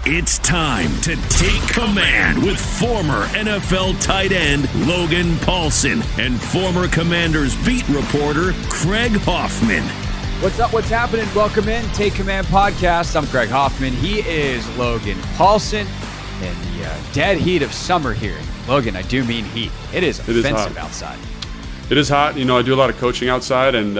It's time to take command with former NFL tight end Logan Paulsen and former Commanders beat reporter Craig Hoffman. What's up? What's happening? Welcome in. Take Command Podcast. I'm Craig Hoffman. He is Logan Paulsen in the dead heat of summer here. Logan, I do mean heat. It is offensive outside. It is hot. You know, I do a lot of coaching outside, and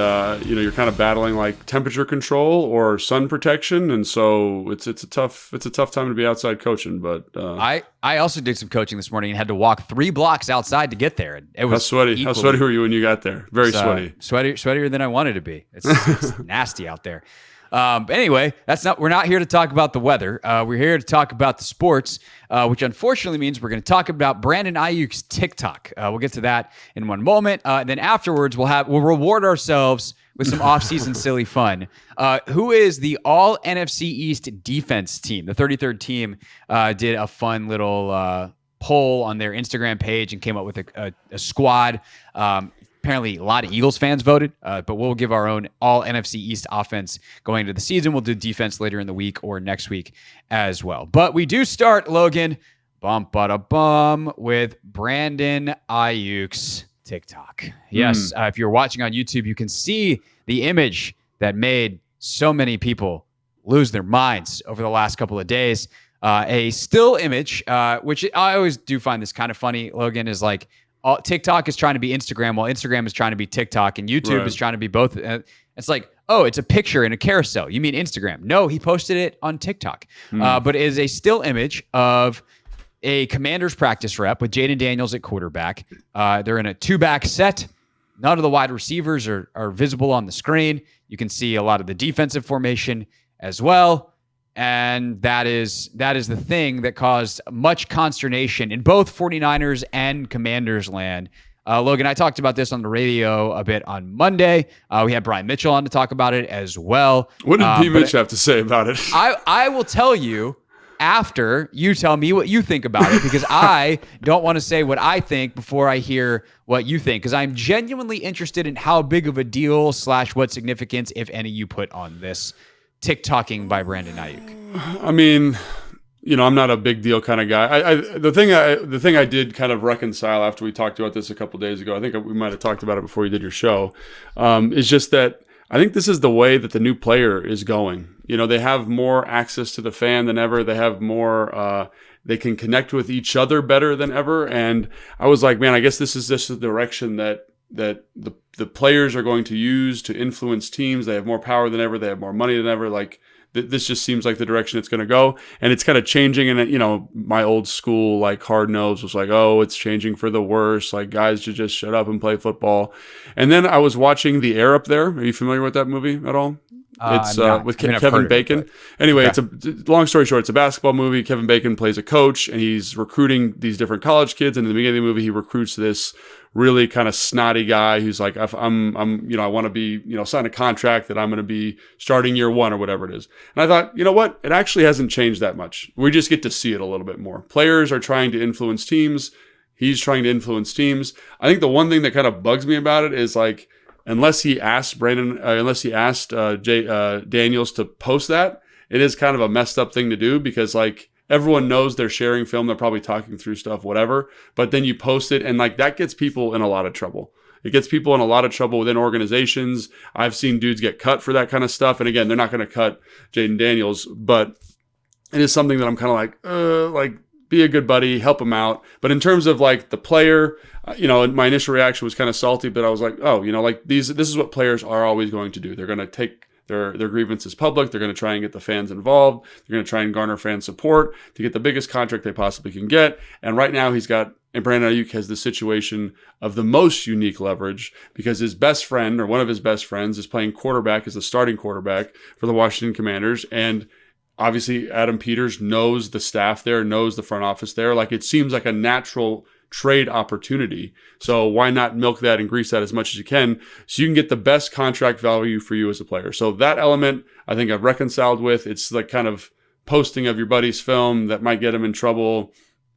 you're kind of battling like temperature control or sun protection, and so it's a tough time to be outside coaching. But I also did some coaching this morning and had to walk 3 blocks outside to get there. It was sweaty. How sweaty were you when you got there? Very sweaty. Sweatier than I wanted to be. It's nasty out there. Anyway, we're not here to talk about the weather. We're here to talk about the sports, which unfortunately means we're going to talk about Brandon Aiyuk's TikTok. We'll get to that in one moment. Then afterwards, we'll reward ourselves with some off-season silly fun. Who is the all NFC East defense team? The 33rd team did a fun little poll on their Instagram page and came up with a squad. Apparently, a lot of Eagles fans voted, but we'll give our own all NFC East offense going into the season. We'll do defense later in the week or next week as well. But we do start, Logan, with Brandon Aiyuk's TikTok. Yes, if you're watching on YouTube, you can see the image that made so many people lose their minds over the last couple of days. A still image, which I always do find this kind of funny, Logan, is like, TikTok is trying to be Instagram while Instagram is trying to be TikTok, and YouTube is trying to be both. It's like, oh, it's a picture in a carousel. You mean Instagram? No, he posted it on TikTok. But it is a still image of a Commanders practice rep with Jaden Daniels at quarterback. They're in a 2-back set. None of the wide receivers are visible on the screen. You can see a lot of the defensive formation as well. And that is the thing that caused much consternation in both 49ers and Commanders land. Logan, I talked about this on the radio a bit on Monday. We had Brian Mitchell on to talk about it as well. What did P. Mitch have to say about it? I will tell you after you tell me what you think about it, because I don't want to say what I think before I hear what you think, because I'm genuinely interested in how big of a deal / what significance, if any, you put on this TikToking by Brandon Aiyuk. I mean, I'm not a big deal kind of guy. The thing I did kind of reconcile after we talked about this a couple days ago, I think we might have talked about it before you did your show, is just that I think this is the way that the new player is going. They have more access to the fan than ever. They have more, they can connect with each other better than ever. And I was like, man, I guess this is just the direction that the players are going to use to influence teams. They have more power than ever. They have more money than ever. Like, this just seems like the direction it's going to go. And it's kind of changing. And, my old school, like, hard nose was like, oh, it's changing for the worse. Like, guys should just shut up and play football. And then I was watching The Air Up There. Are you familiar with that movie at all? It's with Kevin Bacon. Anyway, okay. Long story short, it's a basketball movie. Kevin Bacon plays a coach, and he's recruiting these different college kids. And in the beginning of the movie, he recruits this really kind of snotty guy who's like, I want to be, sign a contract that I'm going to be starting year 1 or whatever it is. And I thought, you know what? It actually hasn't changed that much. We just get to see it a little bit more. Players are trying to influence teams. He's trying to influence teams. I think the one thing that kind of bugs me about it is like, unless he asked Daniels to post that, it is kind of a messed up thing to do, because like, everyone knows they're sharing film. They're probably talking through stuff, whatever. But then you post it, and like, that gets people in a lot of trouble. It gets people in a lot of trouble within organizations. I've seen dudes get cut for that kind of stuff. And again, they're not going to cut Jaden Daniels, but it is something that I'm kind of like, be a good buddy, help him out. But in terms of like the player, my initial reaction was kind of salty, but I was like, oh, like this is what players are always going to do. They're going to take their grievances public. They're going to try and get the fans involved. They're going to try and garner fan support to get the biggest contract they possibly can get. And right now and Brandon Aiyuk has the situation of the most unique leverage, because his best friend, or one of his best friends, is playing quarterback as the starting quarterback for the Washington Commanders. And obviously Adam Peters knows the staff there, knows the front office there. Like, it seems like a natural trade opportunity. So why not milk that and grease that as much as you can, so you can get the best contract value for you as a player. So that element, I think I've reconciled with. It's like kind of posting of your buddy's film that might get him in trouble,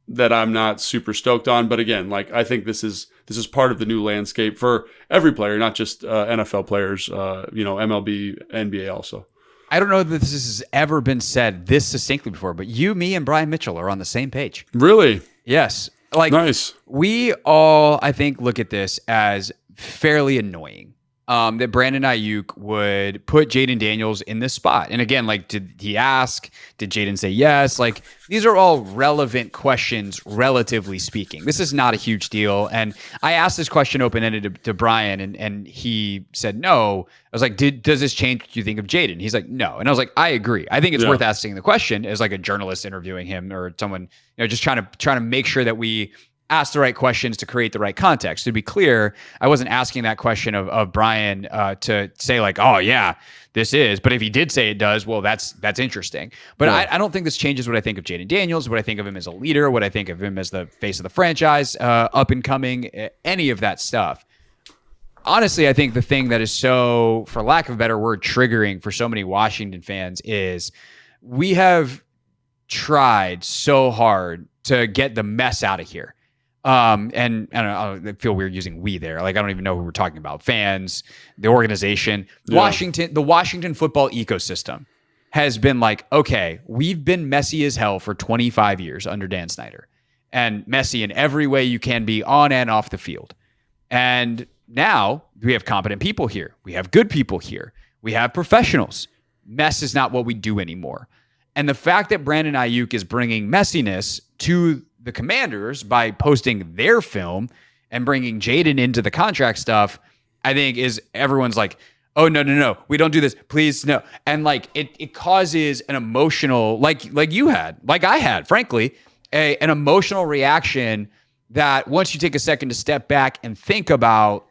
that I'm not super stoked on. But again, like, I think this is part of the new landscape for every player, not just NFL players, MLB, NBA also. I don't know that this has ever been said this succinctly before, but you, me, and Brian Mitchell are on the same page. Really? Yes. Like, nice. We all, I think, look at this as fairly annoying. That Brandon Aiyuk would put Jaden Daniels in this spot. And again, like, did he ask? Did Jaden say yes? Like, these are all relevant questions, relatively speaking. This is not a huge deal. And I asked this question open-ended to Brian, and he said no. I was like, does this change what you think of Jaden? He's like, no. And I was like, I agree. I think it's worth asking the question as like a journalist interviewing him or someone, just trying to make sure that we ask the right questions to create the right context. To be clear, I wasn't asking that question of Brian to say like, oh yeah, this is. But if he did say it does, well, that's interesting. But I don't think this changes what I think of Jaden Daniels, what I think of him as a leader, what I think of him as the face of the franchise, up and coming, any of that stuff. Honestly, I think the thing that is so, for lack of a better word, triggering for so many Washington fans is we have tried so hard to get the mess out of here. And I don't know, I feel weird using we there. Like, I don't even know who we're talking about. Fans, the organization, the Washington football ecosystem has been like, okay, we've been messy as hell for 25 years under Dan Snyder, and messy in every way you can be on and off the field. And now we have competent people here. We have good people here. We have professionals. Mess is not what we do anymore. And the fact that Brandon Aiyuk is bringing messiness to the Commanders by posting their film and bringing Jaden into the contract stuff, I think is everyone's like, oh, no, we don't do this, please, no. And like it causes an emotional, like you had, like I had, frankly, an emotional reaction that once you take a second to step back and think about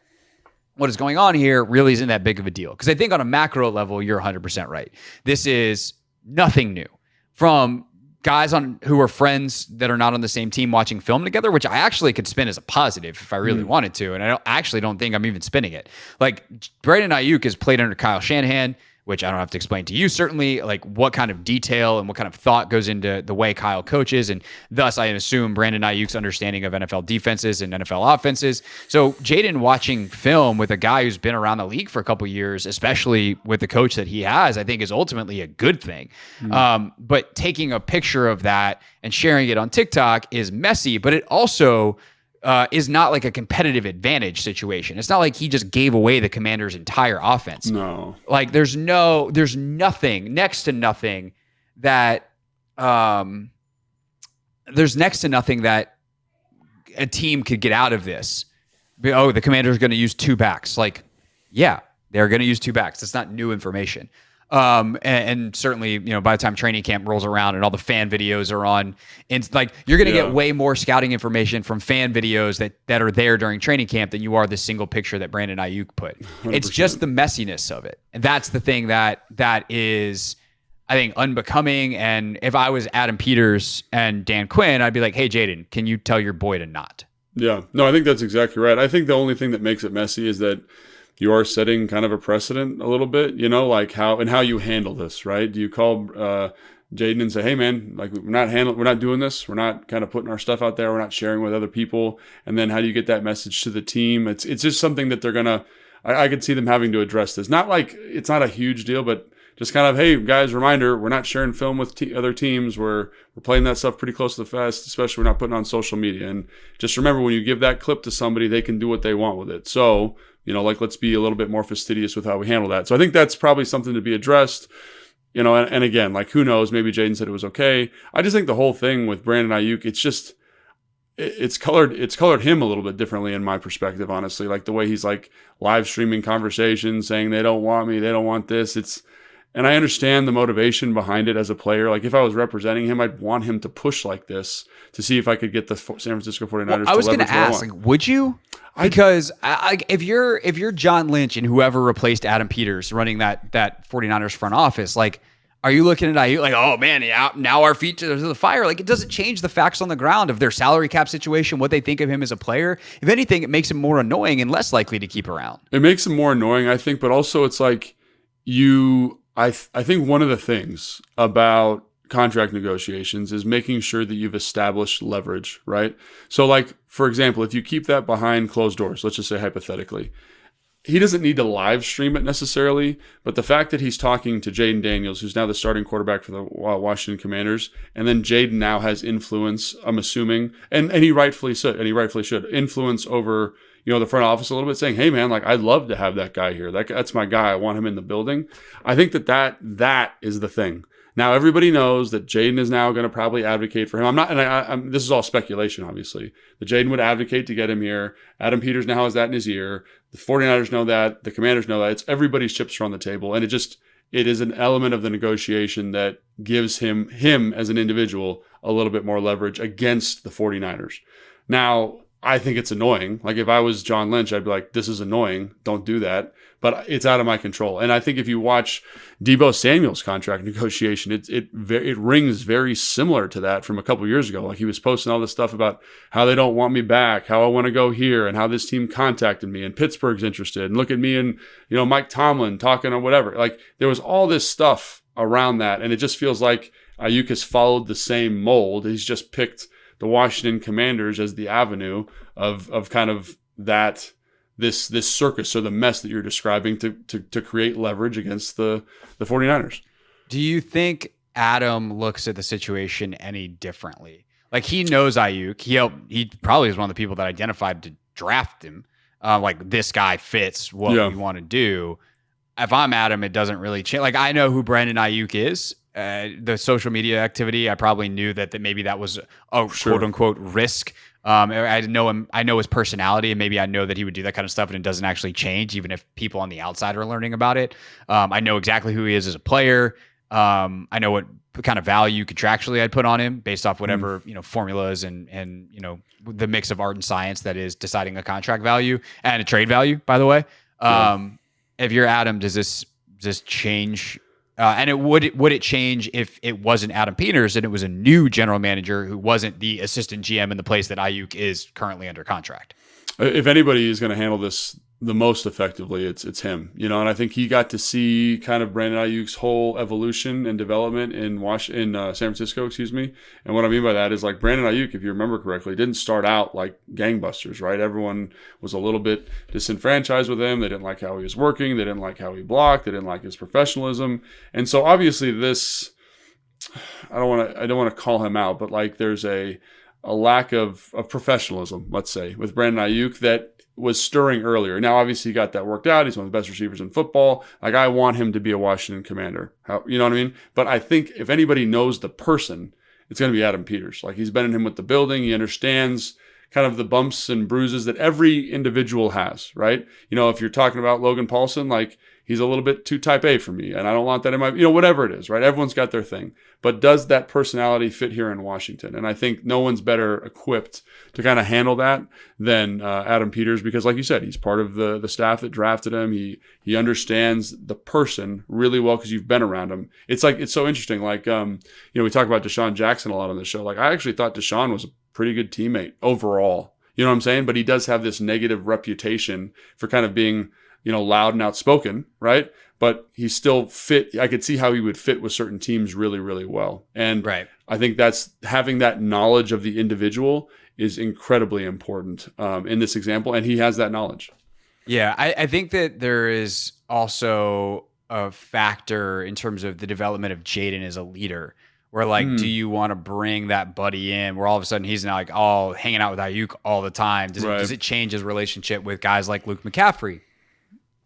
what is going on here, really isn't that big of a deal. Because I think on a macro level, you're 100% right. This is nothing new. From guys who are friends that are not on the same team watching film together, which I actually could spin as a positive if I really wanted to. And I don't think I'm even spinning it. Like, Brandon Aiyuk has played under Kyle Shanahan, which I don't have to explain to you, certainly, like what kind of detail and what kind of thought goes into the way Kyle coaches. And thus, I assume Brandon Ayuk's understanding of NFL defenses and NFL offenses. So Jaden watching film with a guy who's been around the league for a couple of years, especially with the coach that he has, I think is ultimately a good thing. But taking a picture of that and sharing it on TikTok is messy, but it also is not like a competitive advantage situation. It's not like he just gave away the Commanders' entire offense. No. Like there's nothing, next to nothing that a team could get out of this. Oh, the Commanders are going to use two backs. Like, yeah, they're going to use two backs. That's not new information. And certainly, by the time training camp rolls around and all the fan videos are on, and like you're going to get way more scouting information from fan videos that are there during training camp than you are the single picture that Brandon Aiyuk put. 100%. It's just the messiness of it. And that's the thing that is, I think, unbecoming. And if I was Adam Peters and Dan Quinn, I'd be like, hey, Jaden, can you tell your boy to not? Yeah. No, I think that's exactly right. I think the only thing that makes it messy is that you are setting kind of a precedent a little bit, like how you handle this, right? Do you call Jaden and say, hey man, like we're not doing this. We're not kind of putting our stuff out there. We're not sharing with other people. And then how do you get that message to the team? It's just something that they're going to, I could see them having to address this. Not like it's not a huge deal, but just kind of, hey guys, reminder, we're not sharing film with other teams. We're playing that stuff pretty close to the vest, especially we're not putting it on social media. And just remember, when you give that clip to somebody, they can do what they want with it. So, let's be a little bit more fastidious with how we handle that. So I think that's probably something to be addressed, and again, like who knows, maybe Jaden said it was okay. I just think the whole thing with Brandon Aiyuk, it's colored him a little bit differently in my perspective, honestly, like the way he's like live streaming conversations saying they don't want me, they don't want this. And I understand the motivation behind it as a player. Like if I was representing him, I'd want him to push like this to see if I could get the San Francisco 49ers. I was going to ask, like, would you? Because if you're John Lynch and whoever replaced Adam Peters running that 49ers front office, like, are you looking at Aiyuk like, oh man, now our feet to the fire? Like, it doesn't change the facts on the ground of their salary cap situation, what they think of him as a player. If anything, it makes him more annoying and less likely to keep around. It makes him more annoying, I think, but also it's like I think one of the things about contract negotiations is making sure that you've established leverage, right? So like, for example, if you keep that behind closed doors, let's just say hypothetically, he doesn't need to live stream it necessarily, but the fact that he's talking to Jaden Daniels, who's now the starting quarterback for the Washington Commanders, and then Jaden now has influence, I'm assuming, and he rightfully should influence over, the front office a little bit, saying, hey man, like I'd love to have that guy here. That's my guy. I want him in the building. I think that is the thing. Now everybody knows that Jaden is now going to probably advocate for him. I'm not, and I'm this is all speculation, obviously. That Jaden would advocate to get him here. Adam Peters now has that in his ear. The 49ers know that. The Commanders know that. It's everybody's chips are on the table, and it is an element of the negotiation that gives him as an individual a little bit more leverage against the 49ers. Now, I think it's annoying. Like if I was John Lynch, I'd be like, this is annoying. Don't do that. But it's out of my control. And I think if you watch Deebo Samuel's contract negotiation, it rings very similar to that from a couple years ago. Like he was posting all this stuff about how they don't want me back, how I want to go here, and how this team contacted me, and Pittsburgh's interested. And look at me and Mike Tomlin talking or whatever. Like there was all this stuff around that, and it just feels like Aiyuk has followed the same mold. He's just picked the Washington Commanders as the avenue of kind of that this circus or the mess that you're describing to create leverage against the 49ers. Do you think Adam looks at the situation any differently? Like he knows Aiyuk. He probably is one of the people that identified to draft him. Like this guy fits what we want to do. If I'm Adam, it doesn't really change. Like I know who Brandon Aiyuk is. The social media activity, I probably knew that maybe that was a quote unquote risk. I know him. I know his personality, and maybe I know that he would do that kind of stuff, and it doesn't actually change, even if people on the outside are learning about it. I know exactly who he is as a player. I know what kind of value contractually I'd put on him based off whatever formulas and the mix of art and science that is deciding a contract value and a trade value. By the way, if you're Adam, does this change? And would it change if it wasn't Adam Peters and it was a new general manager who wasn't the assistant GM in the place that Aiyuk is currently under contract? If anybody is going to handle this the most effectively, it's him. And I think he got to see kind of Brandon Aiyuk's whole evolution and development in San Francisco, And what I mean by that is like Brandon Aiyuk, if you remember correctly, didn't start out like gangbusters, right? Everyone was a little bit disenfranchised with him. They didn't like how he was working. They didn't like how he blocked. They didn't like his professionalism. And so obviously this, I don't want to call him out, but like there's a lack of professionalism, let's say, with Brandon Aiyuk that was stirring earlier. Now, obviously, he got that worked out. He's one of the best receivers in football. Like, I want him to be a Washington Commander. You know what I mean? But I think if anybody knows the person, it's going to be Adam Peters. Like, he's been in him with the building. He understands kind of the bumps and bruises that every individual has, right? If you're talking about Logan Paulson, like, he's a little bit too type A for me, and I don't want that in my, whatever it is, right? Everyone's got their thing. But does that personality fit here in Washington? And I think no one's better equipped to kind of handle that than Adam Peters, because like you said, he's part of the staff that drafted him. He understands the person really well because you've been around him. It's so interesting. Like, we talk about Deshaun Jackson a lot on the show. Like, I actually thought Deshaun was a pretty good teammate overall. You know what I'm saying? But he does have this negative reputation for kind of being, loud and outspoken, right? But he still fit. I could see how he would fit with certain teams really, really well. And right. I think that's having that knowledge of the individual is incredibly important in this example. And he has that knowledge. Yeah, I think that there is also a factor in terms of the development of Jaden as a leader. Where like, do you want to bring that buddy in where all of a sudden he's now like hanging out with Aiyuk all the time? Does it change his relationship with guys like Luke McCaffrey?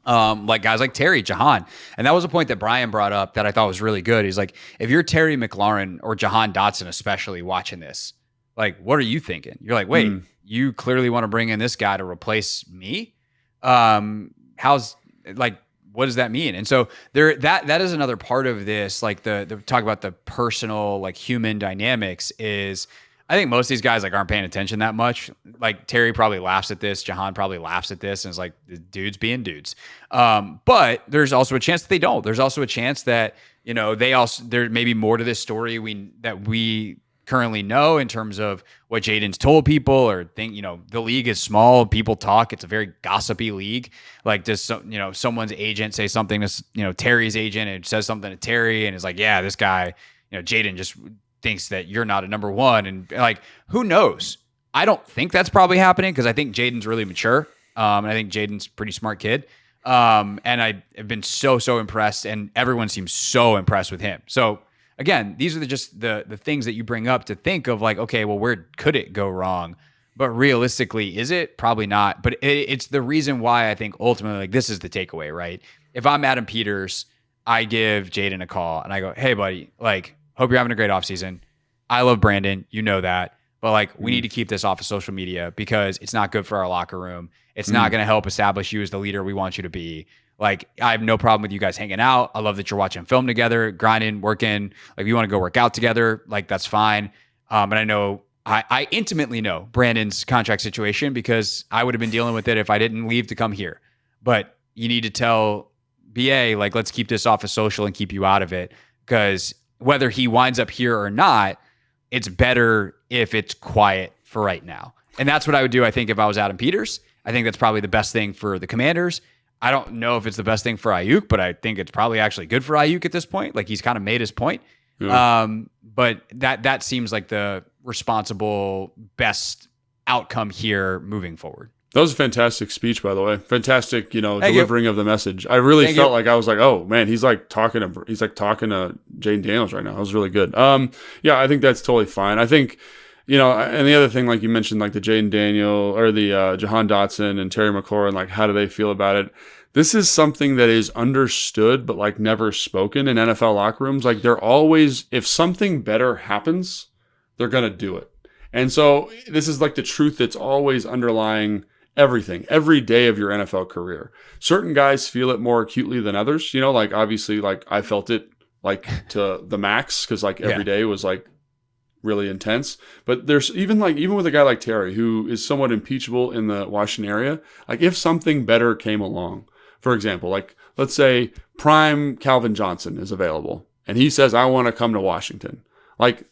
Like guys like Terry, Jahan. And that was a point that Brian brought up that I thought was really good. He's like, if you're Terry McLaurin or Jahan Dotson, especially watching this, like, what are you thinking? You're like, wait, you clearly want to bring in this guy to replace me? What does that mean? And so that is another part of this, like the talk about the personal, like human dynamics is, I think most of these guys like aren't paying attention that much. Like Terry probably laughs at this. Jahan probably laughs at this and is like, dudes being dudes. But there's also a chance that they don't. There's also a chance that, there may be more to this story that we currently know in terms of what Jaden's told people or think, the league is small. People talk. It's a very gossipy league. Like does someone's agent say something to, Terry's agent and says something to Terry and is like, yeah, this guy, Jaden just thinks that you're not a number one. And like, who knows? I don't think that's probably happening because I think Jaden's really mature. And I think Jaden's a pretty smart kid. And I have been so impressed, and everyone seems so impressed with him. So again, these are just the things that you bring up to think of like, okay, well, where could it go wrong? But realistically, is it? Probably not. But it's the reason why I think ultimately, like, this is the takeaway, right? If I'm Adam Peters, I give Jaden a call and I go, hey, buddy, like, hope you're having a great offseason. I love Brandon. You know that. But, like, we need to keep this off of social media because it's not good for our locker room. It's not going to help establish you as the leader we want you to be. Like, I have no problem with you guys hanging out. I love that you're watching film together, grinding, working. Like, if you want to go work out together, like, that's fine. And I know I intimately know Brandon's contract situation because I would have been dealing with it if I didn't leave to come here. But you need to tell BA, like, let's keep this off of social and keep you out of it, because whether he winds up here or not, it's better if it's quiet for right now. And that's what I would do, I think, if I was Adam Peters. I think that's probably the best thing for the Commanders. I don't know if it's the best thing for Aiyuk, but I think it's probably actually good for Aiyuk at this point. Like, he's kind of made his point. Yeah. But that seems like the responsible, best outcome here moving forward. That was a fantastic speech, by the way. Fantastic, delivering of the message. I really felt like I was like, oh man, he's talking to Jaden Daniels right now. That was really good. Yeah, I think that's totally fine. I think, and the other thing, like you mentioned, like the Jaden Daniel or the Jahan Dotson and Terry McLaurin, like, how do they feel about it? This is something that is understood, but like never spoken in NFL locker rooms. Like, they're always, if something better happens, they're going to do it. And so this is like the truth that's always underlying everything, every day of your NFL career. Certain guys feel it more acutely than others. Like, obviously, like, I felt it like to the max because like every day was like really intense. But there's even with a guy like Terry, who is somewhat impeachable in the Washington area, like, if something better came along, for example, like, let's say prime Calvin Johnson is available and he says, I want to come to Washington. Like,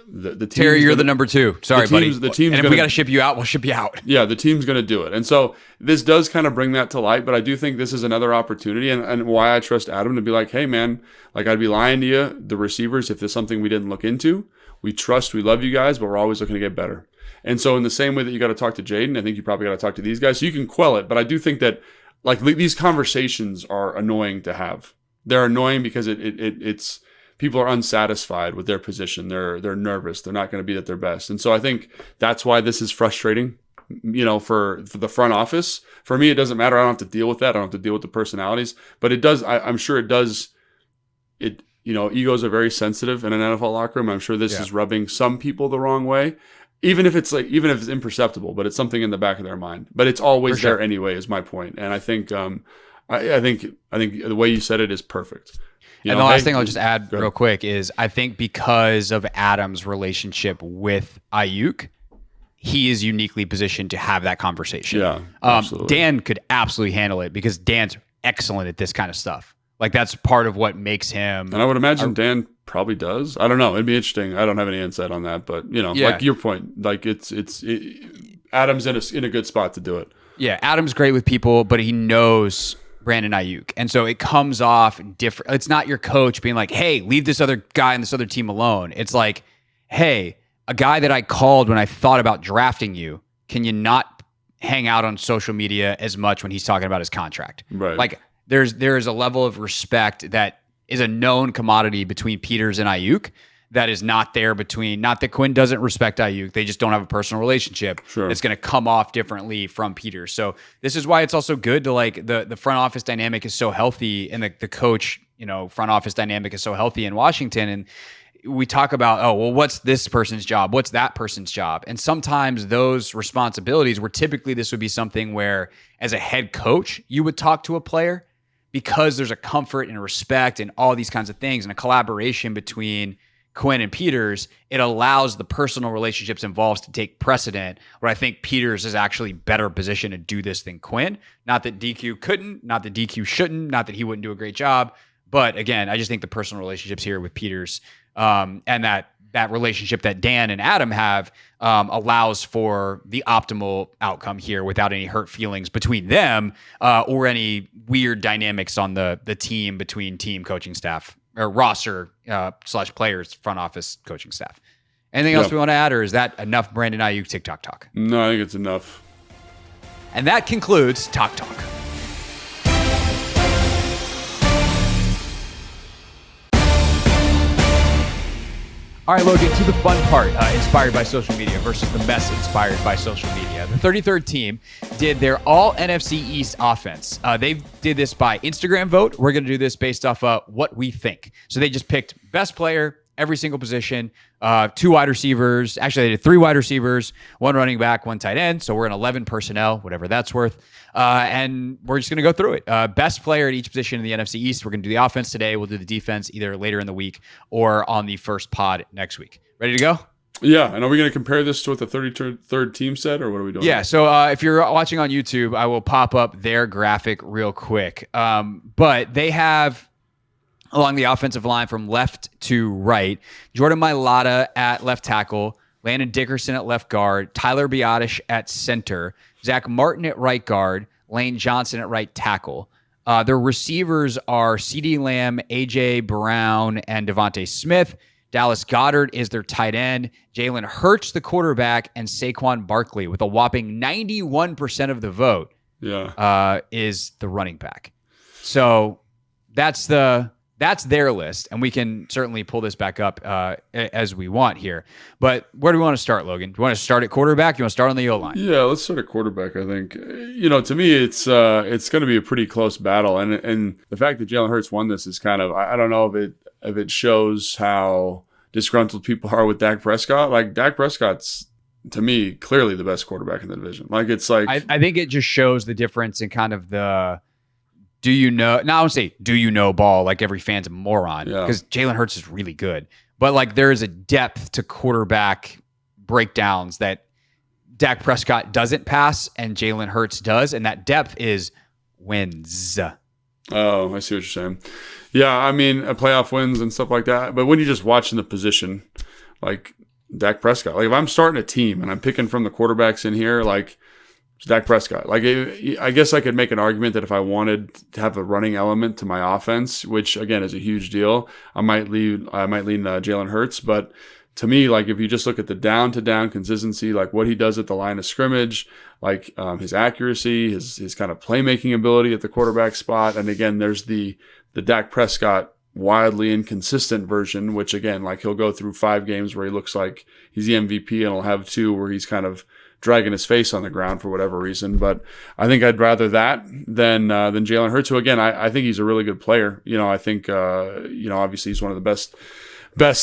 the Terry, you're the number 2. Sorry, buddy. The team's and if we got to ship you out, we'll ship you out. Yeah, the team's going to do it. And so this does kind of bring that to light, but I do think this is another opportunity and why I trust Adam to be like, hey, man, like, I'd be lying to you, the receivers, if there's something we didn't look into. We love you guys, but we're always looking to get better. And so in the same way that you got to talk to Jaden, I think you probably got to talk to these guys. So you can quell it, but I do think that, like, these conversations are annoying to have. They're annoying because it's people are unsatisfied with their position. They're nervous. They're not going to be at their best. And so I think that's why this is frustrating, for the front office. For me, it doesn't matter. I don't have to deal with that. I don't have to deal with the personalities, but it does. I'm sure it does. Egos are very sensitive in an NFL locker room. I'm sure this is rubbing some people the wrong way, even if it's imperceptible, but it's something in the back of their mind, but it's always there anyway, is my point. And I think, I think the way you said it is perfect. And the last thing I'll just add real quick is I think because of Adam's relationship with Aiyuk, he is uniquely positioned to have that conversation. Yeah, absolutely. Dan could absolutely handle it because Dan's excellent at this kind of stuff. Like, that's part of what makes him. And I would imagine Dan probably does. I don't know. It'd be interesting. I don't have any insight on that, but like your point, like Adam's in a good spot to do it. Yeah, Adam's great with people, but he knows Brandon Aiyuk. And so it comes off different. It's not your coach being like, hey, leave this other guy and this other team alone. It's like, hey, a guy that I called when I thought about drafting you, can you not hang out on social media as much when he's talking about his contract? Right. Like, there is a level of respect that is a known commodity between Peters and Aiyuk that is not there not that Quinn doesn't respect Aiyuk. They just don't have a personal relationship. Sure. It's going to come off differently from Peters. So this is why it's also good to, like, the front office dynamic is so healthy and the coach, front office dynamic is so healthy in Washington. And we talk about, oh, well, what's this person's job? What's that person's job? And sometimes those responsibilities, where typically this would be something where as a head coach, you would talk to a player, because there's a comfort and respect and all these kinds of things and a collaboration between Quinn and Peters, it allows the personal relationships involved to take precedent, where I think Peters is actually better positioned to do this than Quinn. Not that DQ couldn't, not that DQ shouldn't, not that he wouldn't do a great job. But again, I just think the personal relationships here with Peters and that relationship that Dan and Adam have allows for the optimal outcome here without any hurt feelings between them or any weird dynamics on the team between team coaching staff or roster / players, front office coaching staff. Anything else we want to add, or is that enough Brandon Aiyuk TikTok talk? No, I think it's enough. And that concludes Talk Talk. All right, Logan, to the fun part, inspired by social media versus the mess inspired by social media. The 33rd team did their all NFC East offense. They did this by Instagram vote. We're going to do this based off what we think. So they just picked best player, every single position, 2 wide receivers. Actually, they did 3 wide receivers, 1 running back, 1 tight end. So we're in 11 personnel, whatever that's worth. And we're just going to go through it. Best player at each position in the NFC East. We're going to do the offense today. We'll do the defense either later in the week or on the first pod next week. Ready to go? Yeah. And are we going to compare this to what the 33rd team said, or what are we doing? Yeah. So if you're watching on YouTube, I will pop up their graphic real quick. But they have, along the offensive line from left to right, Jordan Mailata at left tackle, Landon Dickerson at left guard, Tyler Biotish at center, Zach Martin at right guard, Lane Johnson at right tackle. Their receivers are CeeDee Lamb, A.J. Brown, and Devontae Smith. Dallas Goedert is their tight end. Jalen Hurts, the quarterback, and Saquon Barkley, with a whopping 91% of the vote, is the running back. So that's their list, and we can certainly pull this back up as we want here. But where do we want to start, Logan? Do you want to start at quarterback? Do you want to start on the O-line? Yeah, let's start at quarterback, I think. To me, it's going to be a pretty close battle. And the fact that Jalen Hurts won this is kind of, I don't know if it shows how disgruntled people are with Dak Prescott. Like, Dak Prescott's, to me, clearly the best quarterback in the division. Like, it's like... I think it just shows the difference in kind of the... Do you know? Now I would say, do you know ball? Like, every fan's a moron, because Jalen Hurts is really good. But like, there is a depth to quarterback breakdowns that Dak Prescott doesn't pass and Jalen Hurts does, and that depth is wins. Oh, I see what you're saying. Yeah, I mean, playoff wins and stuff like that. But when you're just watching the position, like Dak Prescott, like if I'm starting a team and I'm picking from the quarterbacks in here, like, it's Dak Prescott. Like, I guess I could make an argument that if I wanted to have a running element to my offense, which again is a huge deal, I might lean Jalen Hurts. But to me, like, if you just look at the down-to-down consistency, like what he does at the line of scrimmage, like his accuracy, his kind of playmaking ability at the quarterback spot, and again, there's the Dak Prescott wildly inconsistent version, which again, like, he'll go through 5 games where he looks like he's the MVP, and he'll have 2 where he's kind of dragging his face on the ground for whatever reason. But I think I'd rather that than Jalen Hurts, who again, I think he's a really good player. I think obviously he's one of the best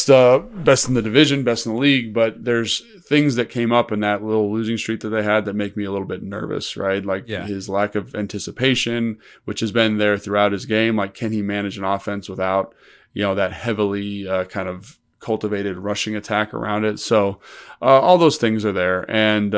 in the division, best in the league, but there's things that came up in that little losing streak that they had that make me a little bit nervous, right? Like his lack of anticipation, which has been there throughout his game. Like, can he manage an offense without, that heavily kind of cultivated rushing attack around it? So all those things are there. And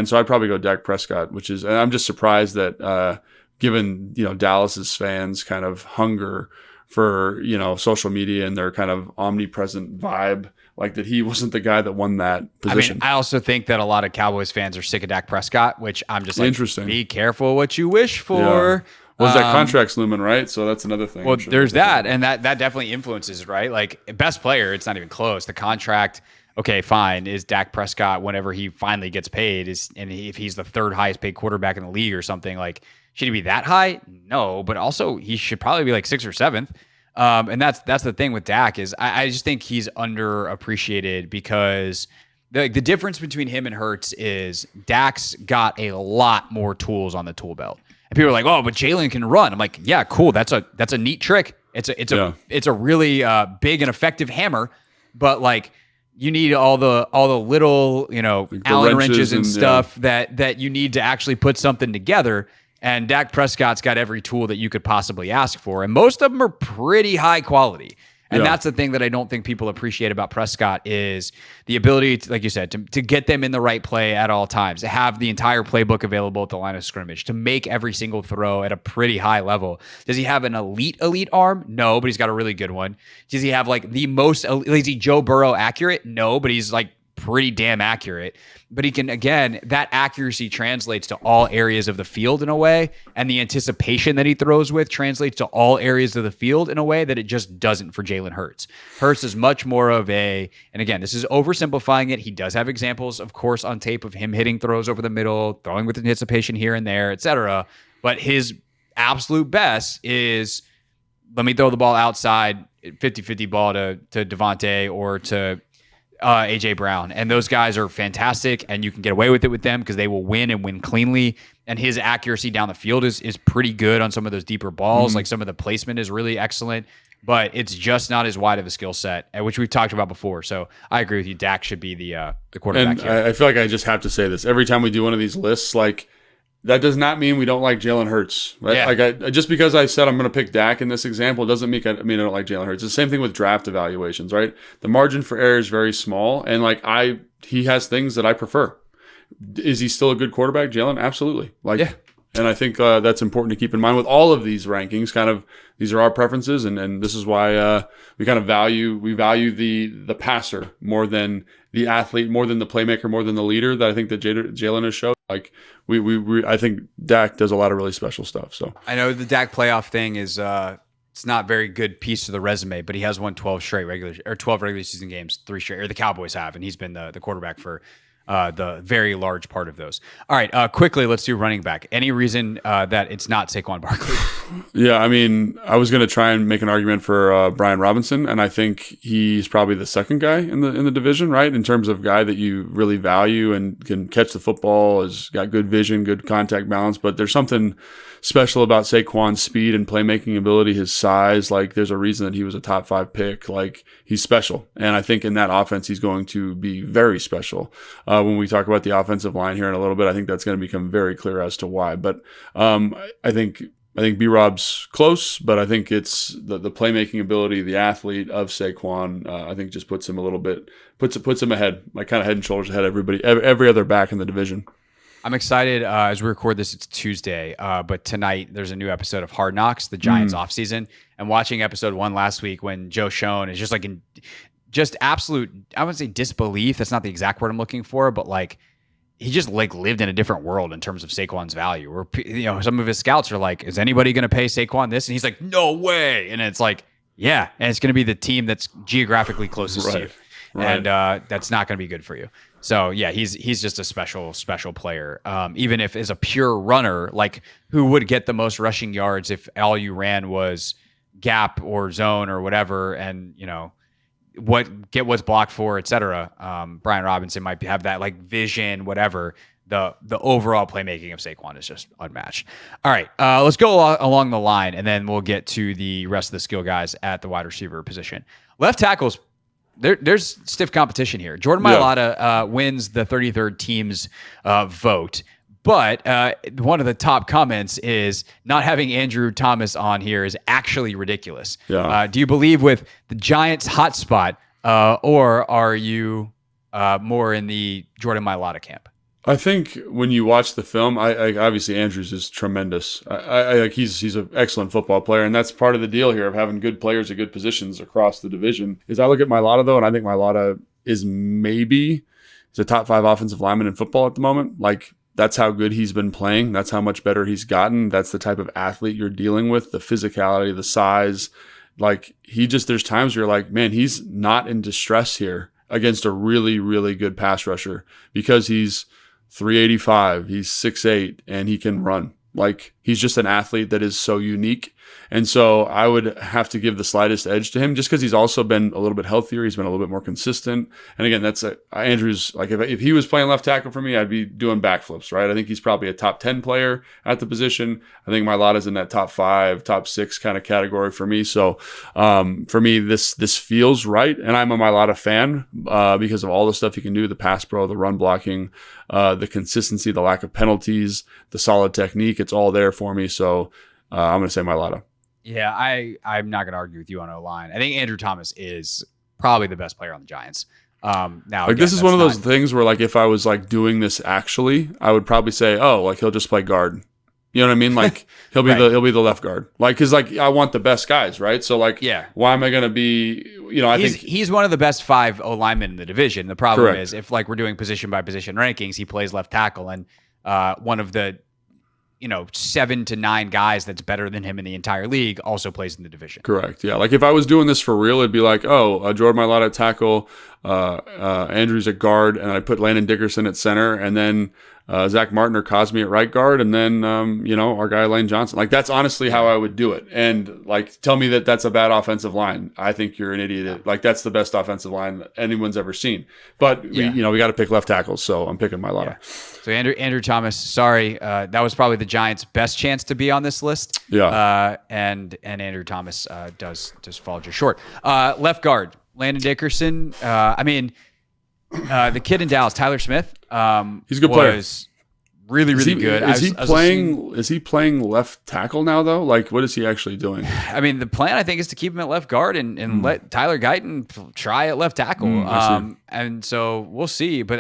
so I'd probably go Dak Prescott, and I'm just surprised that given, Dallas's fans kind of hunger for, social media and their kind of omnipresent vibe, like, that he wasn't the guy that won that position. I mean, I also think that a lot of Cowboys fans are sick of Dak Prescott, which I'm just like, interesting. Be careful what you wish for. Yeah. Well, that contract's looming, right? So that's another thing. Well, there's that, and that definitely influences, right? Like, best player, it's not even close. The contract, okay, fine, is Dak Prescott whenever he finally gets paid, and if he's the 3rd highest paid quarterback in the league or something, like, should he be that high? No, but also he should probably be like 6th or 7th. And that's the thing with Dak is I just think he's underappreciated because the difference between him and Hurts is Dak's got a lot more tools on the tool belt. And people are like, "Oh, but Jalen can run." I'm like, "Yeah, cool. That's a neat trick. It's a really big and effective hammer, but like, you need all the little, like Allen wrenches and stuff that you need to actually put something together." And Dak Prescott's got every tool that you could possibly ask for, and most of them are pretty high quality. And that's the thing that I don't think people appreciate about Prescott is the ability, to, like you said, to get them in the right play at all times, to have the entire playbook available at the line of scrimmage, to make every single throw at a pretty high level. Does he have an elite arm? No, but he's got a really good one. Does he have like the most, is he Joe Burrow accurate? No, but he's like pretty damn accurate. But he can, again, that accuracy translates to all areas of the field in a way, and the anticipation that he throws with translates to all areas of the field in a way that it just doesn't for Jalen Hurts. Hurts is much more of and again, this is oversimplifying it. He does have examples, of course, on tape of him hitting throws over the middle, throwing with anticipation here and there, etc. But his absolute best is, let me throw the ball outside, 50-50 ball to Devontae or to AJ Brown, and those guys are fantastic, and you can get away with it with them because they will win and win cleanly. And his accuracy down the field is pretty good on some of those deeper balls. Like some of the placement is really excellent, but it's just not as wide of a skill set, which we've talked about before. So I agree with you. Dak should be the quarterback and here. I feel like I just have to say this every time we do one of these lists. Like, that does not mean we don't like Jalen Hurts. Right? Yeah. Like, just because I said I'm going to pick Dak in this example doesn't mean I don't like Jalen Hurts. It's the same thing with draft evaluations, right? The margin for error is very small, and like he has things that I prefer. Is he still a good quarterback, Jalen? Absolutely. And I think that's important to keep in mind with all of these rankings. Kind of, these are our preferences, and this is why we kind of value the passer more than the athlete, more than the playmaker, more than the leader that I think that Jalen has shown. Like I think Dak does a lot of really special stuff. So I know the Dak playoff thing is it's not a very good piece to the resume, but he has won 12 regular season games, 3 straight, or the Cowboys have, and he's been the quarterback for the very large part of those. All right, quickly, let's do running back. Any reason that it's not Saquon Barkley? Yeah, I mean, I was going to try and make an argument for Brian Robinson, and I think he's probably the second guy in the division, right? In terms of guy that you really value and can catch the football, has got good vision, good contact balance, but there's something special about Saquon's speed and playmaking ability, his size. Like, there's a reason that he was a top 5 pick. Like, he's special. And I think in that offense, he's going to be very special. When we talk about the offensive line here in a little bit, I think that's going to become very clear as to why. But I think B-Rob's close, but I think it's the playmaking ability, the athlete of Saquon, I think just puts him a little bit, puts him ahead, like kind of head and shoulders ahead of every other back in the division. I'm excited as we record this. It's Tuesday, but tonight there's a new episode of Hard Knocks, the Giants offseason. And watching episode 1 last week when Joe Schoen is just like in just absolute, I wouldn't say disbelief. That's not the exact word I'm looking for, but like he just like lived in a different world in terms of Saquon's value. Where some of his scouts are like, "Is anybody going to pay Saquon this?" And he's like, "No way!" And it's like, "Yeah," and it's going to be the team that's geographically closest to you. Right. And that's not going to be good for you. So yeah, he's just a special player. Even if as a pure runner, like who would get the most rushing yards if all you ran was gap or zone or whatever, and what's blocked for, etc. Brian Robinson might have that like vision, whatever. The overall playmaking of Saquon is just unmatched. All right, let's go along the line, and then we'll get to the rest of the skill guys at the wide receiver position. Left tackles. There's stiff competition here. Jordan Mailata wins the 33rd team's vote, but one of the top comments is not having Andrew Thomas on here is actually ridiculous. Yeah. Do you believe with the Giants' hot spot, or are you more in the Jordan Mailata camp? I think when you watch the film, I obviously Andrews is tremendous. He's an excellent football player, and that's part of the deal here of having good players at good positions across the division. Is I look at Mailata though, and I think Mailata is maybe a top 5 offensive lineman in football at the moment. Like, that's how good he's been playing. That's how much better he's gotten. That's the type of athlete you're dealing with, the physicality, the size. Like, there's times where you're like, man, he's not in distress here against a really, really good pass rusher because he's 385, he's 6'8", and he can run. Like, he's just an athlete that is so unique. And so I would have to give the slightest edge to him just because he's also been a little bit healthier. He's been a little bit more consistent. And again, that's Andrews. Like, if he was playing left tackle for me, I'd be doing backflips, right? I think he's probably a top 10 player at the position. I think Mailata's in that top 5, top 6 kind of category for me. So for me, this feels right. And I'm a Mailata fan because of all the stuff he can do, the pass pro, the run blocking, the consistency, the lack of penalties, the solid technique. It's all there for me. So I'm going to say Mailata. Yeah, I'm not going to argue with you on O-line. I think Andrew Thomas is probably the best player on the Giants. Now, like, again, this is one of those things where, like, if I was like doing this actually, I would probably say, oh, like, he'll just play guard. You know what I mean? Like, he'll be he'll be the left guard. Like, because like I want the best guys, right? So like, yeah, why am I going to be? I think he's one of the best 5 O linemen in the division. The problem is if like we're doing position by position rankings, he plays left tackle, and one of the 7 to 9 guys that's better than him in the entire league also plays in the division. Correct. Yeah. Like, if I was doing this for real, it'd be like, Jordan Mailata tackle, Andrews at guard, and I put Landon Dickerson at center, and then Zach Martin or Cosme at right guard, and then our guy Lane Johnson. Like, that's honestly how I would do it. And like, tell me that that's a bad offensive line. I think you're an idiot. Like, that's the best offensive line that anyone's ever seen. But we got to pick left tackles, so I'm picking my line. Yeah. So Andrew Thomas, sorry, that was probably the Giants' best chance to be on this list. Yeah. And Andrew Thomas does fall just short. Left guard, Landon Dickerson. The kid in Dallas, Tyler Smith. He's a good player. Was really good. Is he playing left tackle now though? Like, what is he actually doing? I mean, the plan I think is to keep him at left guard and let Tyler Guyton try at left tackle. And so we'll see. But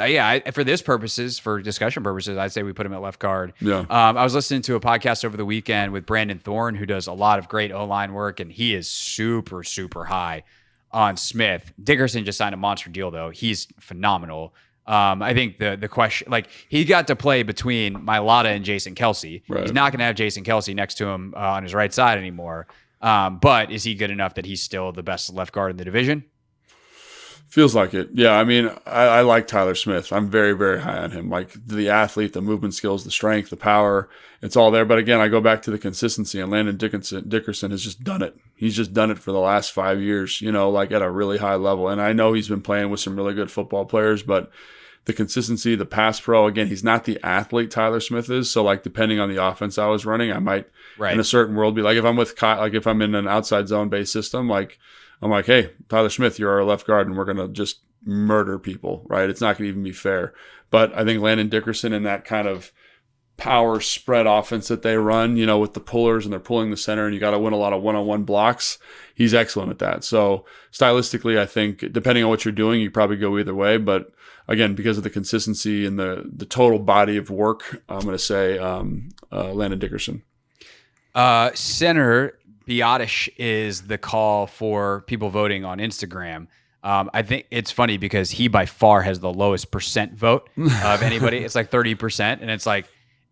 for discussion purposes, I'd say we put him at left guard. Yeah. I was listening to a podcast over the weekend with Brandon Thorne, who does a lot of great O-line work, and he is super, super high on Smith. Dickerson just signed a monster deal though. He's phenomenal. I think the question, like, he got to play between Mailata and Jason Kelce. Right. He's not going to have Jason Kelce next to him on his right side anymore. But is he good enough that he's still the best left guard in the division? Feels like it. Yeah, I mean, I like Tyler Smith. I'm very, very high on him. Like, the athlete, the movement skills, the strength, the power, it's all there. But again, I go back to the consistency, and Landon Dickerson has just done it. He's just done it for the last 5 years, like at a really high level. And I know he's been playing with some really good football players, but the consistency, the pass pro, again, he's not the athlete Tyler Smith is. So, like, depending on the offense I was running, I might, in a certain world, be like, if I'm with Kyle, like if I'm in an outside zone based system, like, I'm like, hey, Tyler Smith, you're our left guard, and we're going to just murder people, right? It's not going to even be fair. But I think Landon Dickerson in that kind of power spread offense that they run, with the pullers, and they're pulling the center, and you got to win a lot of one-on-one blocks. He's excellent at that. So stylistically, I think depending on what you're doing, you probably go either way. But again, because of the consistency and the total body of work, I'm going to say Landon Dickerson. Center Biotish is the call for people voting on Instagram. I think it's funny because he by far has the lowest percent vote of anybody. It's like 30%. And it's like,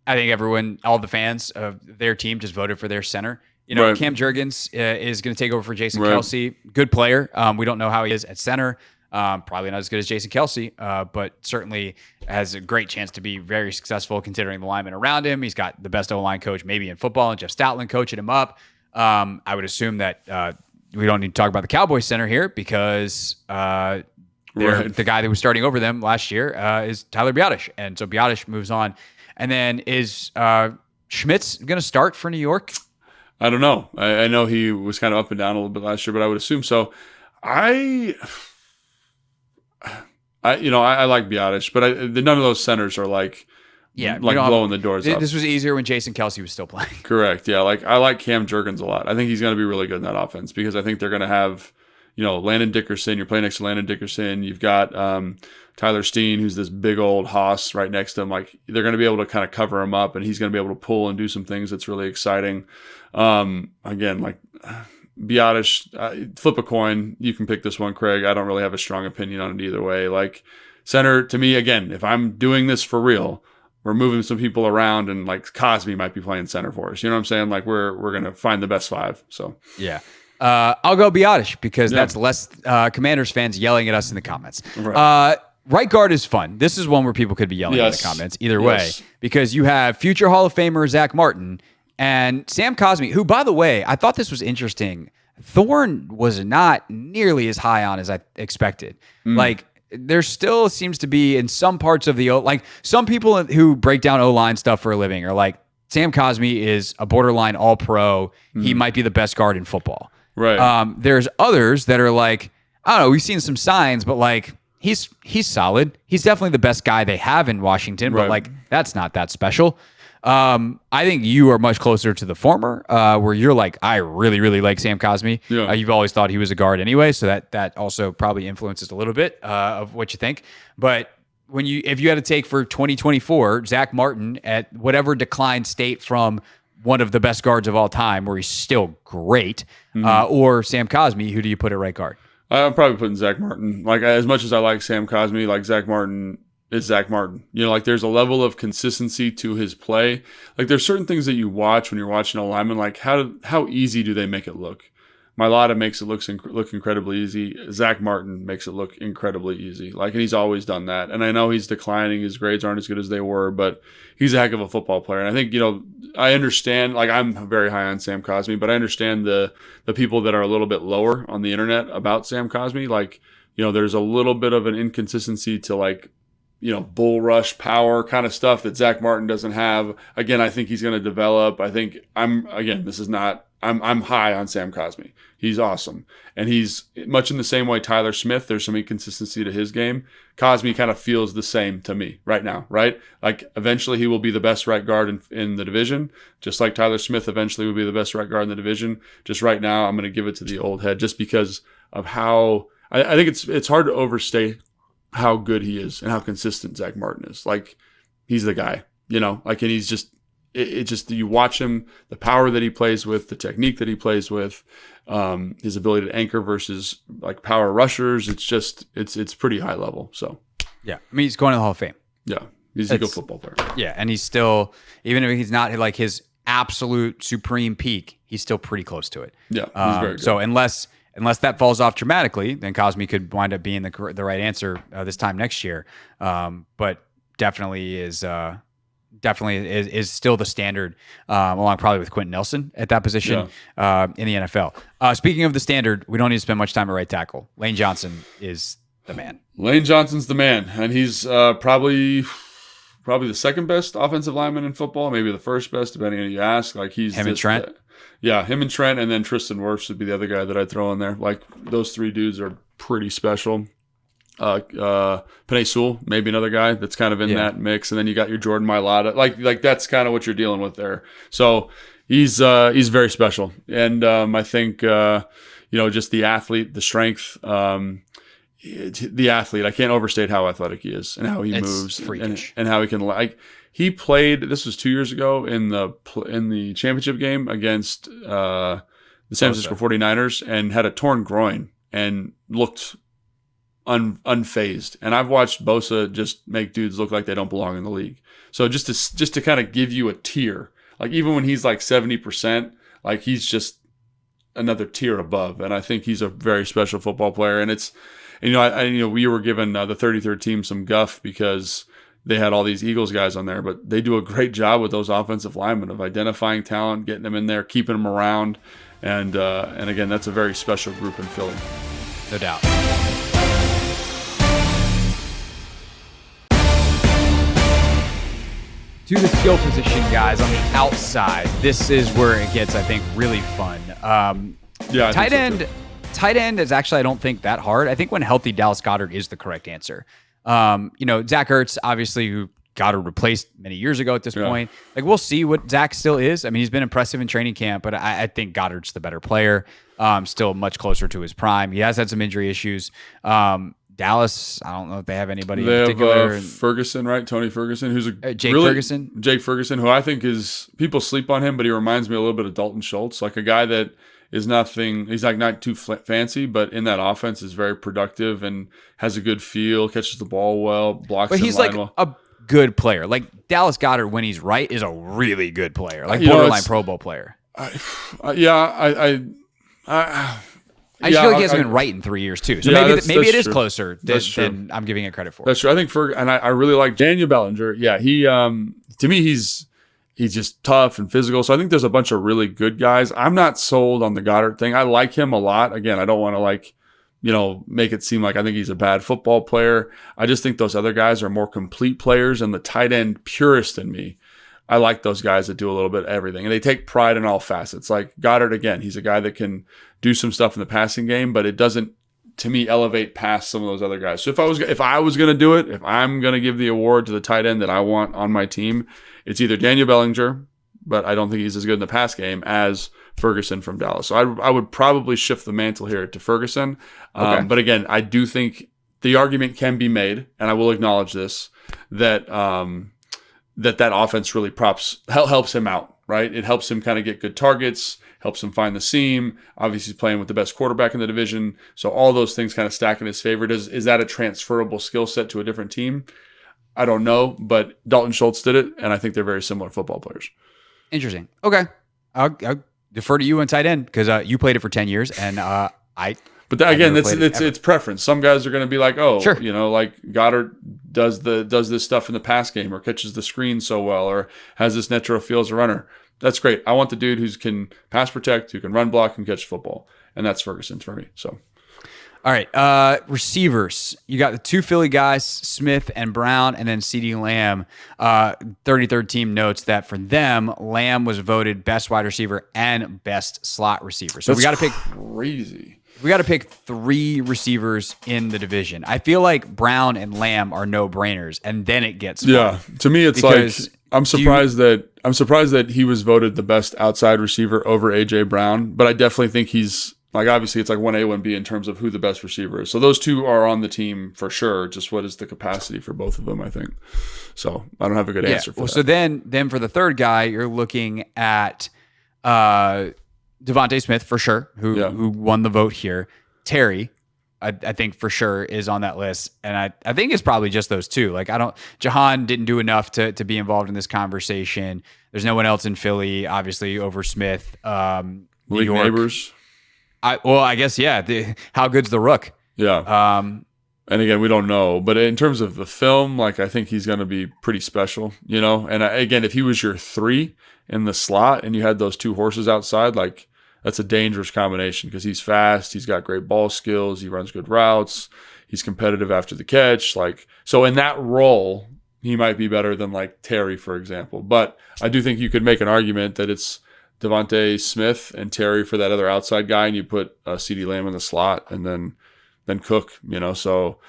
I think all the fans of their team just voted for their center. Right. Cam Jurgens is going to take over for Jason Kelce. Good player. We don't know how he is at center. Probably not as good as Jason Kelce, but certainly has a great chance to be very successful considering the linemen around him. He's got the best O-line coach maybe in football, and Jeff Stoutland coaching him up. I would assume that we don't need to talk about the Cowboys center here because the guy that was starting over them last year is Tyler Biotish. And so Biotish moves on. And then is Schmitz going to start for New York? I don't know. I know he was kind of up and down a little bit last year, but I would assume so. I like Biotish, but none of those centers are like blowing the doors up. This was easier when Jason Kelce was still playing. Correct. Yeah. Like, I like Cam Jurgens a lot. I think he's going to be really good in that offense because I think they're going to have, Landon Dickerson. You're playing next to Landon Dickerson. You've got Tyler Steen, who's this big old hoss right next to him. Like, they're going to be able to kind of cover him up, and he's going to be able to pull and do some things that's really exciting. Again, like Biotish, flip a coin. You can pick this one, Craig. I don't really have a strong opinion on it either way. Like, center, to me, again, if I'm doing this for real, we're moving some people around, and like Cosme might be playing center for us. You know what I'm saying? Like, we're going to find the best five. So yeah. I'll go Biotish because that's less Commanders fans yelling at us in the comments. Right guard is fun. This is one where people could be yelling in the comments either way because you have future Hall of Famer Zach Martin and Sam Cosme, who, by the way, I thought this was interesting. Thorne was not nearly as high on as I expected. Like, there still seems to be in some parts of the like some people who break down O-line stuff for a living are like, Sam Cosme is a borderline all-pro. He might be the best guard in football. Right. There's others that are like, I don't know, we've seen some signs, but like he's solid. He's definitely the best guy they have in Washington, but like that's not that special. I think you are much closer to the former, where you're like, I really, really like Sam Cosme. Yeah. You've always thought he was a guard anyway, so that also probably influences a little bit of what you think. But if you had to take for 2024, Zach Martin at whatever declined state from one of the best guards of all time, where he's still great, or Sam Cosme, who do you put at right guard? I'm probably putting Zach Martin. Like, as much as I like Sam Cosme, like Zach Martin is Zach Martin. Like, there's a level of consistency to his play. Like, there's certain things that you watch when you're watching a lineman, like how easy do they make it look? Mailata makes it look incredibly easy. Zach Martin makes it look incredibly easy. And he's always done that. And I know he's declining. His grades aren't as good as they were, but he's a heck of a football player. And I think, I understand, I'm very high on Sam Cosmi, but I understand the people that are a little bit lower on the internet about Sam Cosmi. There's a little bit of an inconsistency to bull rush power kind of stuff that Zach Martin doesn't have. Again, I think he's going to develop. I'm high on Sam Cosmi. He's awesome. And he's much in the same way Tyler Smith, there's some inconsistency to his game. Cosmi kind of feels the same to me right now, right? Eventually he will be the best right guard in the division, just like Tyler Smith eventually will be the best right guard in the division. Just right now, I'm going to give it to the old head just because of how I think it's hard to overstate how good he is and how consistent Zach Martin is. He's the guy, and he's just, you watch him, the power that he plays with, the technique that he plays with, his ability to anchor versus power rushers. It's pretty high level. So yeah, he's going to the Hall of Fame. Yeah, he's a good football player. Yeah, and he's still, even if he's not his absolute supreme peak, he's still pretty close to it. Yeah, he's very good. So unless that falls off dramatically, then Cosmi could wind up being the right answer this time next year. But definitely is still the standard, along probably with Quentin Nelson at that position in the NFL. Speaking of the standard, we don't need to spend much time at right tackle. Lane Johnson is the man. Lane Johnson's the man, and he's probably the second best offensive lineman in football, maybe the first best, depending on who you ask. He's him and Trent. Him and Trent, and then Tristan Wirfs would be the other guy that I'd throw in there. Those three dudes are pretty special. Penei Sewell, maybe another guy that's kind of in that mix, and then you got your Jordan Mailata. That's kind of what you're dealing with there. So he's very special, and I think just the athlete, the strength, the athlete. I can't overstate how athletic he is and how he moves, and how he can He played. This was 2 years ago in the championship game against the San Francisco 49ers, and had a torn groin and looked unfazed. And I've watched Bosa just make dudes look like they don't belong in the league. So just to kind of give you a tier, even when he's 70%, he's just another tier above. And I think he's a very special football player. And it's, we were giving the 33rd team some guff because they had all these Eagles guys on there, but they do a great job with those offensive linemen of identifying talent, getting them in there, keeping them around. And again, that's a very special group in Philly. No doubt. To the skill position, guys, on the outside, this is where it gets, I think, really fun. Tight end. Tight end is actually, I don't think, that hard. I think when healthy, Dallas Goedert is the correct answer. Zach Ertz, obviously, who Goddard replaced many years ago at this point. We'll see what Zach still is. He's been impressive in training camp, but I think Goddard's the better player. Still much closer to his prime. He has had some injury issues. Dallas, I don't know if they have anybody in particular. Have Ferguson, right? Tony Ferguson, who's Jake Ferguson. Jake Ferguson, who I think people sleep on him, but he reminds me a little bit of Dalton Schultz, a guy that is nothing. He's not too fancy, but in that offense is very productive and has a good feel, catches the ball well, blocks. But he's well. A good player. Dallas Goedert, when he's right, is a really good player, borderline Pro Bowl player. I just feel like he hasn't been right in 3 years too. So maybe it is closer than I'm giving it credit for. That's true. I think and I really like Daniel Bellinger. Yeah, he to me he's just tough and physical. So I think there's a bunch of really good guys. I'm not sold on the Goddard thing. I like him a lot. Again, I don't want to make it seem like I think he's a bad football player. I just think those other guys are more complete players, and the tight end purist in me, I like those guys that do a little bit of everything, and they take pride in all facets. Goddard, again, he's a guy that can do some stuff in the passing game, but it doesn't, to me, elevate past some of those other guys. So if I was going to do it, if I'm going to give the award to the tight end that I want on my team, it's either Daniel Bellinger, but I don't think he's as good in the pass game as Ferguson from Dallas. So I would probably shift the mantle here to Ferguson. Okay. But again, I do think the argument can be made, and I will acknowledge this, that that offense really helps him out, right? It helps him kind of get good targets, helps him find the seam. Obviously, he's playing with the best quarterback in the division. So all those things kind of stack in his favor. Is that a transferable skill set to a different team? I don't know, but Dalton Schultz did it, and I think they're very similar football players. Interesting. Okay. I'll defer to you on tight end because you played it for 10 years, and But again, it's preference. Some guys are going to be like, oh, sure. Like Goddard does this stuff in the pass game, or catches the screen so well, or has this natural feel as a runner. That's great. I want the dude who can pass protect, who can run block, and catch football, and that's Ferguson for me. So, all right, receivers. You got the two Philly guys, Smith and Brown, and then CeeDee Lamb. 33rd team notes that for them, Lamb was voted best wide receiver and best slot receiver. So we got to pick crazy. We got to pick three receivers in the division. I feel like Brown and Lamb are no-brainers, and then it gets fun. Yeah. To me, it's like I'm surprised that he was voted the best outside receiver over AJ Brown, but I definitely think he's like, obviously it's like 1A, 1B in terms of who the best receiver is. So those two are on the team for sure. Just what is the capacity for both of them, I think. So I don't have a good answer for that. So then for the third guy, you're looking at Devontae Smith for sure, who won the vote here. Terry, I think for sure is on that list, and I think it's probably just those two. Like Jahan didn't do enough to be involved in this conversation. There's no one else in Philly, obviously, over Smith. New York. Neighbors. I guess how good's the Rook? Yeah. And again, we don't know, but in terms of the film, like I think he's going to be pretty special, And again, if he was your 3 in the slot and you had those two horses outside, like that's a dangerous combination because he's fast, he's got great ball skills, he runs good routes, he's competitive after the catch. Like, so in that role, he might be better than like Terry, for example. But I do think you could make an argument that it's Devontae Smith and Terry for that other outside guy, and you put CeeDee Lamb in the slot, and then Cook, So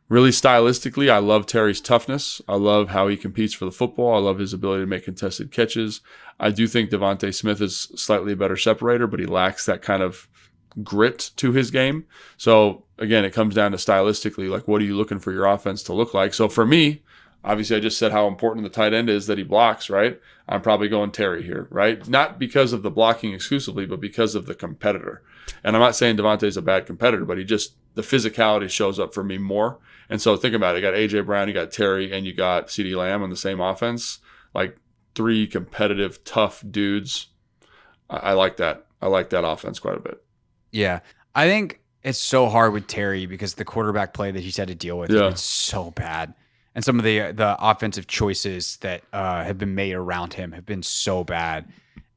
really stylistically, I love Terry's toughness. I love how he competes for the football. I love his ability to make contested catches. I do think Devontae Smith is slightly a better separator, but he lacks that kind of grit to his game. So again, it comes down to stylistically, like what are you looking for your offense to look like? So for me, obviously I just said how important the tight end is that he blocks, right? I'm probably going Terry here, right? Not because of the blocking exclusively, but because of the competitor. And I'm not saying Devontae's a bad competitor, but the physicality shows up for me more. And so think about it. You got AJ Brown, you got Terry, and you got CeeDee Lamb on the same offense. Like 3 competitive, tough dudes. I like that. I like that offense quite a bit. Yeah. I think it's so hard with Terry because the quarterback play that he's had to deal with is so bad. And some of the offensive choices that have been made around him have been so bad.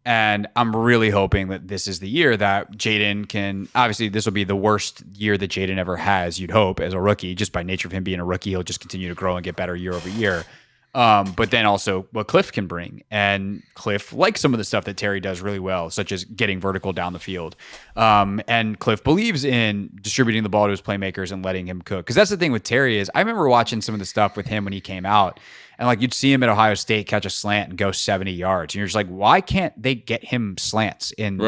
And I'm really hoping that this is the year that Jaden can, obviously this will be the worst year that Jaden ever has, you'd hope, as a rookie. Just by nature of him being a rookie, he'll just continue to grow and get better year over year. But then also what Cliff can bring. And Cliff likes some of the stuff that Terry does really well, such as getting vertical down the field. And Cliff believes in distributing the ball to his playmakers and letting him cook. Because that's the thing with Terry is I remember watching some of the stuff with him when he came out. And like you'd see him at Ohio State catch a slant and go 70 yards. And you're just like, why can't they get him slants in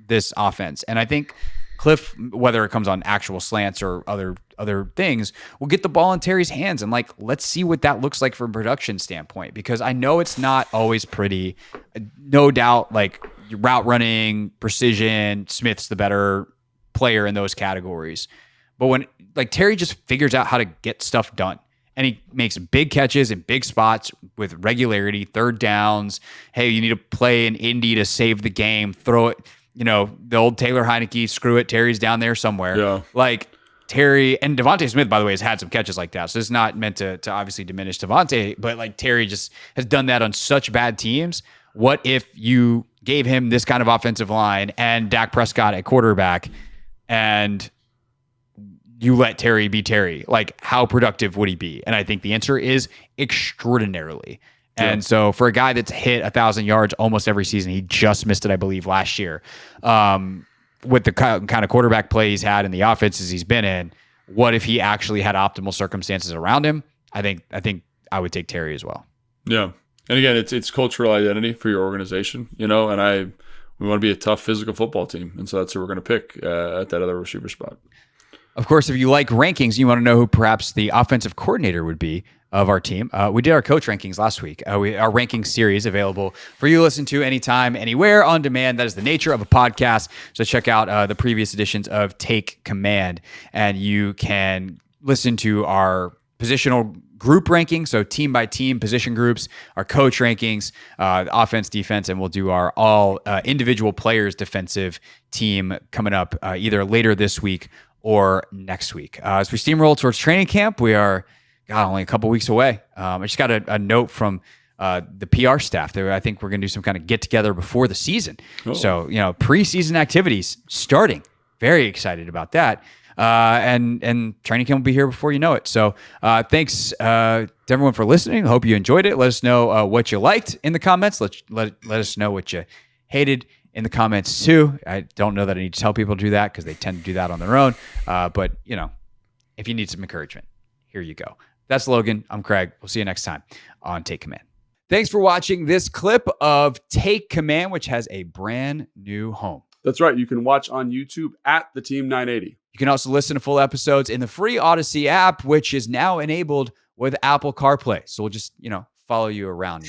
this offense? And I think Cliff, whether it comes on actual slants or other things, will get the ball in Terry's hands. And like, let's see what that looks like from a production standpoint, because I know it's not always pretty. No doubt, like route running, precision, Smith's the better player in those categories. But when like Terry just figures out how to get stuff done. And he makes big catches in big spots with regularity, third downs. Hey, you need to play an Indy to save the game. Throw it, the old Taylor Heineke, screw it. Terry's down there somewhere. Yeah. Like Terry and Devontae Smith, by the way, has had some catches like that. So it's not meant to obviously diminish Devontae, but like Terry just has done that on such bad teams. What if you gave him this kind of offensive line and Dak Prescott at quarterback and you let Terry be Terry? Like, how productive would he be? And I think the answer is extraordinarily. And so for a guy that's hit 1,000 yards almost every season, he just missed it, I believe, last year. With the kind of quarterback play he's had in the offenses he's been in, what if he actually had optimal circumstances around him? I think I would take Terry as well. Yeah. And again, it's cultural identity for your organization, and we want to be a tough physical football team. And so that's who we're going to pick at that other receiver spot. Of course, if you like rankings, you want to know who perhaps the offensive coordinator would be of our team. We did our coach rankings last week. Our ranking series available for you to listen to anytime, anywhere, on demand. That is the nature of a podcast. So check out the previous editions of Take Command, and you can listen to our positional group rankings, so team by team position groups, our coach rankings, offense, defense, and we'll do our all individual players defensive team coming up either later this week or next week. As we steamroll towards training camp, we are only a couple weeks away. I just got a note from the PR staff there. I think we're going to do some kind of get together before the season. Oh. So, preseason activities starting. Very excited about that. And training camp will be here before you know it. So thanks to everyone for listening. I hope you enjoyed it. Let us know what you liked in the comments. Let us know what you hated in the comments too. I don't know that I need to tell people to do that because they tend to do that on their own. But if you need some encouragement, here you go. That's Logan. I'm Craig. We'll see you next time on Take Command. Thanks for watching this clip of Take Command, which has a brand new home. That's right. You can watch on YouTube at the Team 980. You can also listen to full episodes in the free Odyssey app, which is now enabled with Apple CarPlay. So we'll just, follow you around.